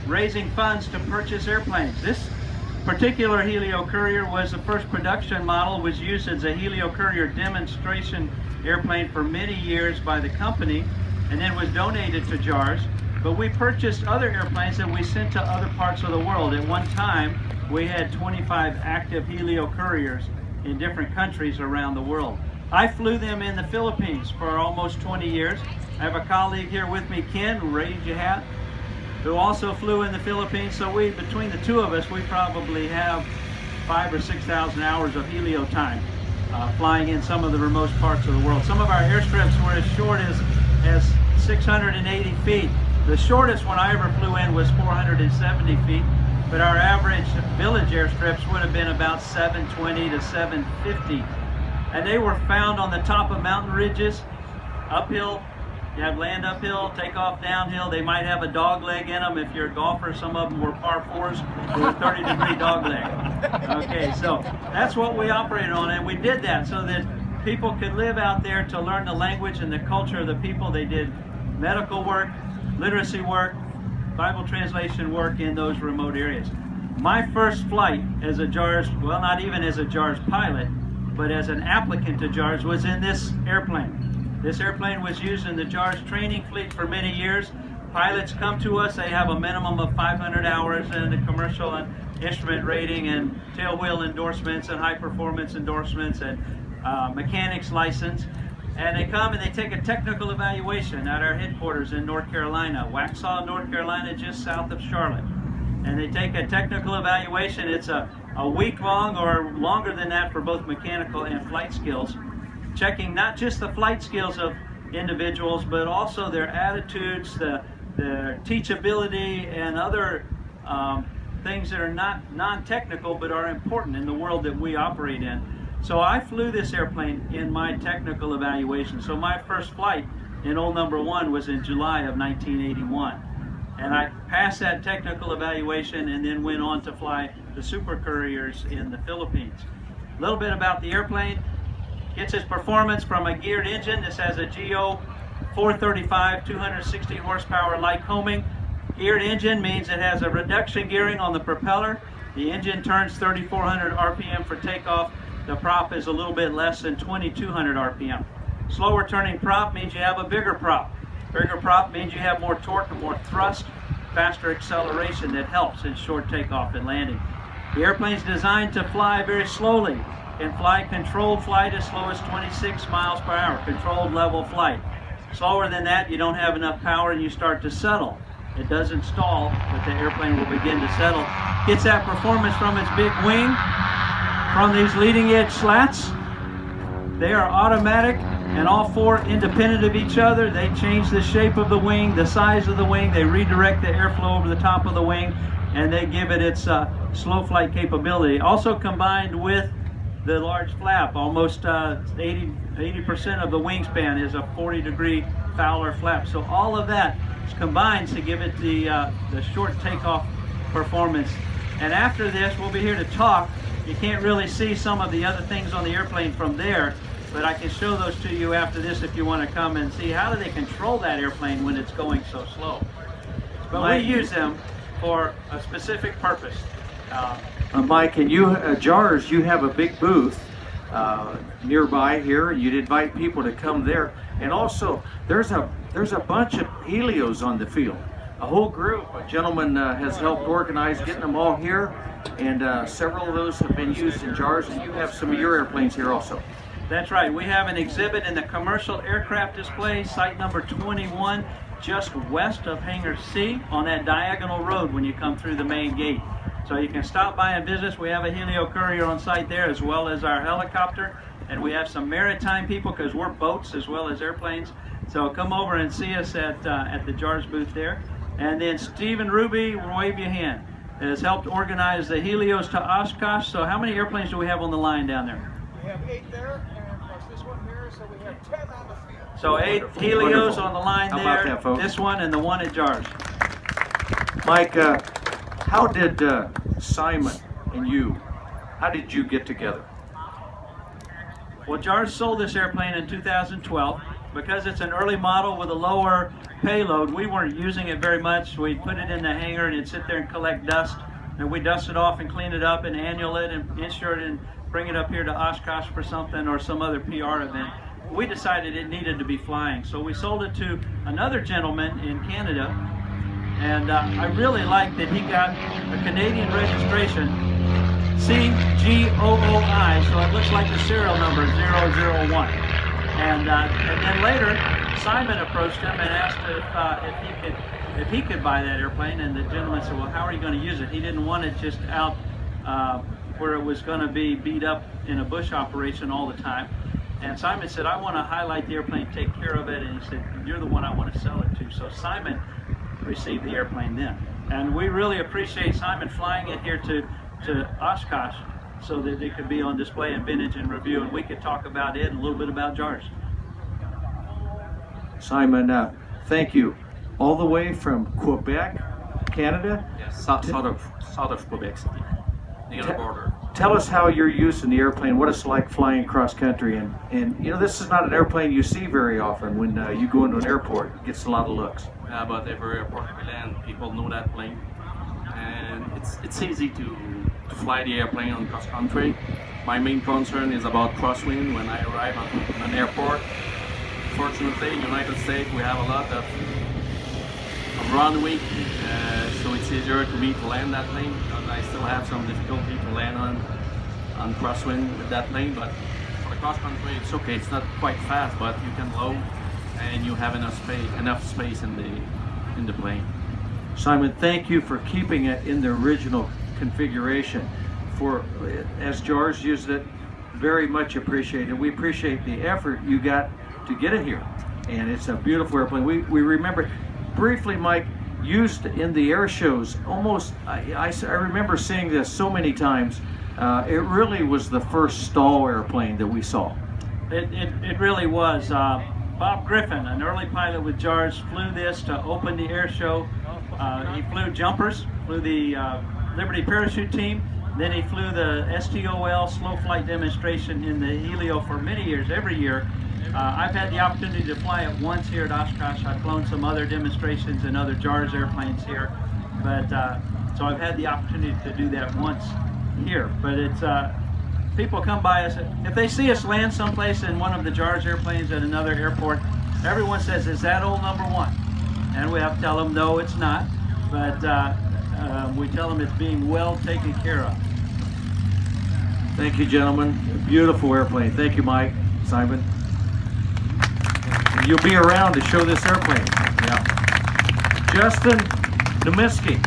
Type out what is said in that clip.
raising funds to purchase airplanes. This particular Helio Courier was the first production model, was used as a Helio Courier demonstration airplane for many years by the company, and then was donated to JARS. But we purchased other airplanes that we sent to other parts of the world. At one time, we had 25 active Helio Couriers in different countries around the world. I flew them in the Philippines for almost 20 years. I have a colleague here with me, Ken, raise your hat, who also flew in the Philippines. So between the two of us, we probably have 5,000 or 6,000 hours of Helio time flying in some of the remote parts of the world. Some of our airstrips were as short as 680 feet. The shortest one I ever flew in was 470 feet, but our average village airstrips would have been about 720 to 750. And they were found on the top of mountain ridges, uphill. You have land uphill, take off downhill. They might have a dog leg in them. If you're a golfer, some of them were par fours with a 30-degree dog leg. Okay, so that's what we operated on, and we did that so that people could live out there to learn the language and the culture of the people. They did medical work, literacy work, Bible translation work in those remote areas. My first flight as a JARS, well, not even as a JARS pilot, but as an applicant to JARS, was in this airplane. This airplane was used in the JARS training fleet for many years. Pilots come to us, they have a minimum of 500 hours in the commercial and instrument rating and tailwheel endorsements and high performance endorsements and mechanics license. And they come and they take a technical evaluation at our headquarters in North Carolina, Waxhaw, North Carolina, just south of Charlotte. And they take a technical evaluation. It's a week long or longer than that for both mechanical and flight skills, checking not just the flight skills of individuals, but also their attitudes, their teachability, and other things that are not non-technical but are important in the world that we operate in. So I flew this airplane in my technical evaluation. So my first flight in Old Number 1 was in July of 1981. And I passed that technical evaluation and then went on to fly the Super Couriers in the Philippines. A little bit about the airplane. Gets its performance from a geared engine. This has a GO 435, 260 horsepower Lycoming. Geared engine means it has a reduction gearing on the propeller. The engine turns 3,400 RPM for takeoff. The prop is a little bit less than 2,200 RPM. Slower turning prop means you have a bigger prop. Bigger prop means you have more torque and more thrust, faster acceleration that helps in short takeoff and landing. The airplane's designed to fly very slowly and fly controlled flight as slow as 26 miles per hour, controlled level flight. Slower than that, you don't have enough power and you start to settle. It doesn't stall, but the airplane will begin to settle. Gets that performance from its big wing, from these leading edge slats. They are automatic and all four independent of each other. They change the shape of the wing, the size of the wing, they redirect the airflow over the top of the wing, and they give it its slow flight capability. Also combined with the large flap, almost 80% of the wingspan is a 40-degree Fowler flap. So all of that combines to give it the short takeoff performance. And after this, we'll be here to talk. You can't really see some of the other things on the airplane from there, but I can show those to you after this if you want to come and see how do they control that airplane when it's going so slow. But we use them for a specific purpose. Mike, and you, JARS, you have a big booth nearby here. You'd invite people to come there, and also there's a bunch of Helios on the field. A whole group. A gentleman has helped organize getting them all here, and several of those have been used in JARS, and you have some of your airplanes here also. That's right. We have an exhibit in the commercial aircraft display, site number 21, just west of Hangar C on that diagonal road when you come through the main gate. So you can stop by and visit us. We have a Helio Courier on site there as well as our helicopter, and we have some maritime people because we're boats as well as airplanes. So come over and see us at the JARS booth there. And then Stephen Ruby, wave your hand, has helped organize the Helios to Oshkosh. So how many airplanes do we have on the line down there? We have 8 there, and plus this one here, so we have 10 on the field. So 8 Helios on the line how there, about that, folks? This one and the one at JARS. Mike, how did Simon and you, how did you get together? Well, JARS sold this airplane in 2012. because it's an early model with a lower payload, we weren't using it very much. We put it in the hangar and it'd sit there and collect dust. And we dust it off and clean it up and annual it and insure it and bring it up here to Oshkosh for something or some other PR event. We decided it needed to be flying. So we sold it to another gentleman in Canada. And I really like that he got a Canadian registration, CGOOI, so it looks like the serial number 001. And then later, Simon approached him and asked if he could buy that airplane, and the gentleman said, well, how are you going to use it? He didn't want it just out where it was going to be beat up in a bush operation all the time. And Simon said, I want to highlight the airplane, take care of it, and he said, you're the one I want to sell it to. So Simon received the airplane then. And we really appreciate Simon flying it here to Oshkosh so that it could be on display in Vintage and Review, and we could talk about it and a little bit about JARS. Simon, thank you. All the way from Quebec, Canada? Yes, south of Quebec City, near the border. Tell us how you're using the airplane, what it's like flying cross country, and you know, this is not an airplane you see very often when you go into an airport. It gets a lot of looks. Yeah, but every airport we land, people know that plane, and it's easy to fly the airplane on cross country. My main concern is about crosswind when I arrive on an airport. Fortunately, in the United States, we have a lot of runway, so it's easier to me to land that plane, because I still have some difficulty to land on crosswind with that plane. But for the cross country, it's okay. It's not quite fast, but you can load and you have enough space in the plane. Simon, thank you for keeping it in the original configuration. For as JARS used it, very much appreciated. We appreciate the effort you got to get it here, and it's a beautiful airplane. We remember briefly, Mike, used in the air shows. Almost, I remember seeing this so many times. It really was the first stall airplane that we saw. It really was. Bob Griffin, an early pilot with JARS, flew this to open the air show. He flew jumpers, flew the Liberty Parachute Team, then he flew the STOL slow flight demonstration in the Helio for many years, every year. I've had the opportunity to fly it once here at Oshkosh. I've flown some other demonstrations and other JARS airplanes here, but so I've had the opportunity to do that once here. But it's people come by us, if they see us land someplace in one of the JARS airplanes at another airport, everyone says, is that old number one? And we have to tell them, no, it's not, but we tell them it's being well taken care of. Thank you, gentlemen. Beautiful airplane. Thank you, Mike, Simon. You'll be around to show this airplane. Yeah. Justin Nemiski.